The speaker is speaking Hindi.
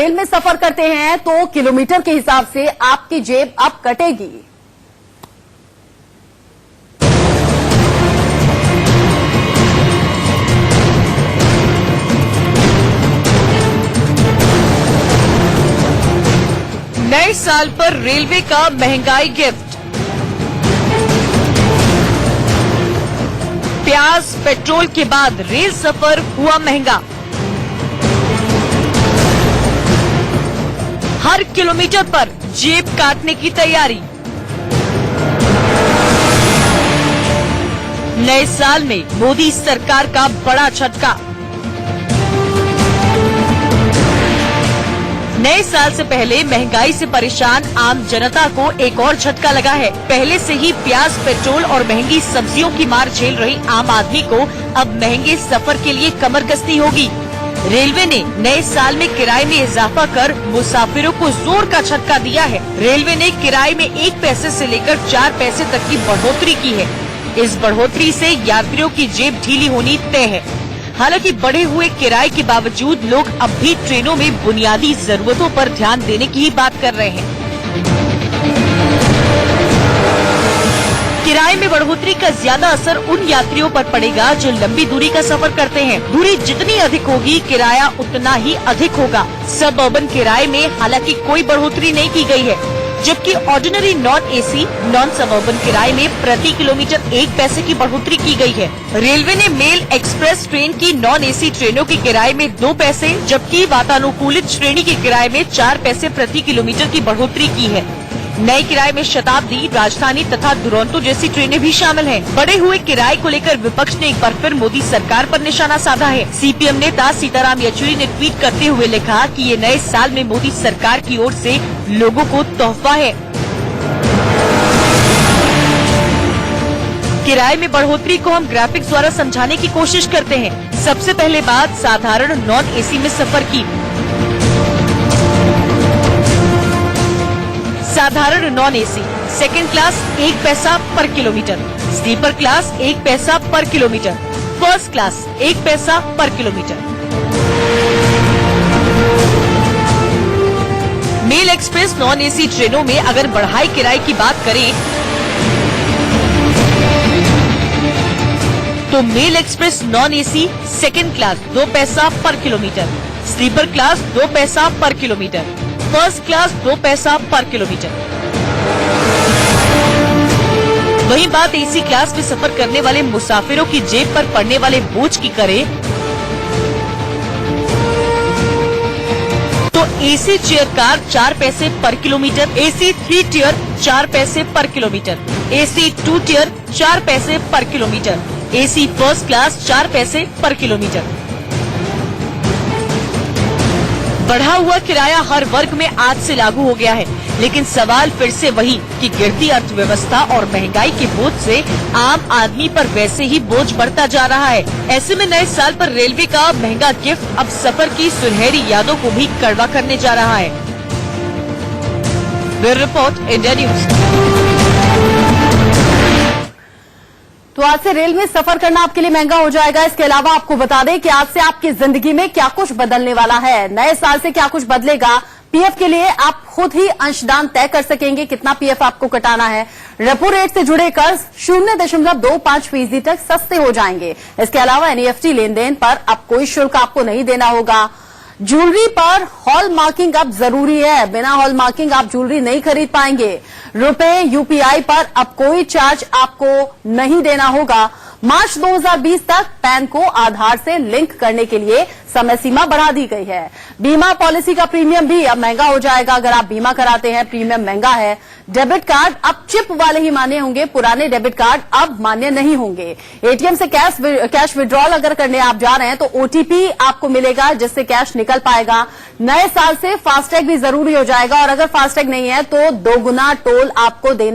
रेल में सफर करते हैं तो किलोमीटर के हिसाब से आपकी जेब अब कटेगी। नए साल पर रेलवे का महंगाई गिफ्ट। प्याज पेट्रोल के बाद रेल सफर हुआ महंगा। हर किलोमीटर पर जेब काटने की तैयारी। नए साल में मोदी सरकार का बड़ा झटका। नए साल से पहले महंगाई से परेशान आम जनता को एक और झटका लगा है। पहले से ही प्याज पेट्रोल और महंगी सब्जियों की मार झेल रही आम आदमी को अब महंगे सफर के लिए कमर कसनी होगी। रेलवे ने नए साल में किराए में इजाफा कर मुसाफिरों को जोर का झटका दिया है। रेलवे ने किराए में 1 पैसे से लेकर 4 पैसे तक की बढ़ोतरी की है। इस बढ़ोतरी से यात्रियों की जेब ढीली होनी तय है। हालांकि बढ़े हुए किराए के बावजूद लोग अब भी ट्रेनों में बुनियादी जरूरतों पर ध्यान देने की ही बात कर रहे हैं। किराए में बढ़ोतरी का ज्यादा असर उन यात्रियों पर पड़ेगा जो लंबी दूरी का सफर करते हैं। दूरी जितनी अधिक होगी किराया उतना ही अधिक होगा। सब अर्बन किराए में हालांकि कोई बढ़ोतरी नहीं की गई है, जबकि ordinary non AC non suburban किराए में प्रति किलोमीटर 1 पैसे की बढ़ोतरी की गई है। रेलवे ने मेल एक्सप्रेस ट्रेन की नॉन एसी ट्रेनों के किराए में 2 पैसे जबकि वातानुकूलित श्रेणी के किराए में 4 पैसे प्रति किलोमीटर की बढ़ोतरी की है। नए किराए में शताब्दी, राजधानी तथा दुरंतो जैसी ट्रेनें भी शामिल हैं। बढ़े हुए किराए को लेकर विपक्ष ने एक बार फिर मोदी सरकार पर निशाना साधा है। सीपीएम नेता सीताराम येचुरी ने ट्वीट करते हुए लिखा कि ये नए साल में मोदी सरकार की ओर से लोगों को तोहफा है। किराए में बढ़ोतरी को हम ग्राफिक्स द्वारा समझाने की कोशिश करते हैं। सबसे पहले बात साधारण नॉन एसी में सफर की। साधारण नॉन एसी सेकंड क्लास 1 पैसा पर किलोमीटर, स्लीपर क्लास 1 पैसा पर किलोमीटर, फर्स्ट क्लास 1 पैसा पर किलोमीटर। मेल एक्सप्रेस नॉन एसी ट्रेनों में अगर बढ़ाई किराए की बात करें तो mail express non AC second class 2 पैसा पर किलोमीटर, स्लीपर क्लास 2 पैसा पर किलोमीटर, फर्स्ट क्लास 2 पैसा पर किलोमीटर। वहीं बात एसी क्लास में सफर करने वाले मुसाफिरों की जेब पर पड़ने वाले बोझ की करें तो एसी चेयर कार 4 पैसे पर किलोमीटर, एसी 3 टियर 4 पैसे पर किलोमीटर, एसी 2 टियर 4 पैसे पर किलोमीटर, एसी फर्स्ट क्लास 4 पैसे पर किलोमीटर। बढ़ा हुआ किराया हर वर्ग में आज से लागू हो गया है, लेकिन सवाल फिर से वही कि गिरती अर्थव्यवस्था और महंगाई के बोझ से आम आदमी पर वैसे ही बोझ बढ़ता जा रहा है। ऐसे में नए साल पर रेलवे का महंगा गिफ्ट अब सफर की सुनहरी यादों को भी कड़वा करने जा रहा है। Bureau report, India news. तो आज से रेल में सफर करना आपके लिए महंगा हो जाएगा। इसके अलावा आपको बता दें कि आज से आपकी जिंदगी में क्या कुछ बदलने वाला है। नए साल से क्या कुछ बदलेगा, पीएफ के लिए आप खुद ही अंशदान तय कर सकेंगे कितना पीएफ आपको कटाना है। रेपो रेट से जुड़े कर्ज 0.25% तक सस्ते हो जाएंगे। इसके अलावा एनईएफटी लेन देन पर अब कोई शुल्क आपको नहीं देना होगा। ज्वेलरी पर हॉल मार्किंग अब जरूरी है, बिना हॉल मार्किंग आप ज्वेलरी नहीं खरीद पाएंगे। रुपए यूपीआई पर अब कोई चार्ज आपको नहीं देना होगा। मार्च 2020 तक पैन को आधार से लिंक करने के लिए समय सीमा बढ़ा दी गई है। बीमा पॉलिसी का प्रीमियम भी अब महंगा हो जाएगा। अगर आप बीमा कराते हैं, प्रीमियम महंगा है। डेबिट कार्ड अब चिप वाले ही मान्य होंगे, पुराने डेबिट कार्ड अब मान्य नहीं होंगे। एटीएम से कैश विड्रॉल अगर करने आप जा रहे हैं तो ओटीपी आपको मिलेगा जिससे कैश निकल पाएगा। नए साल से फास्टैग भी जरूरी हो जाएगा और अगर फास्टैग नहीं है तो 2 गुना टोल आपको देना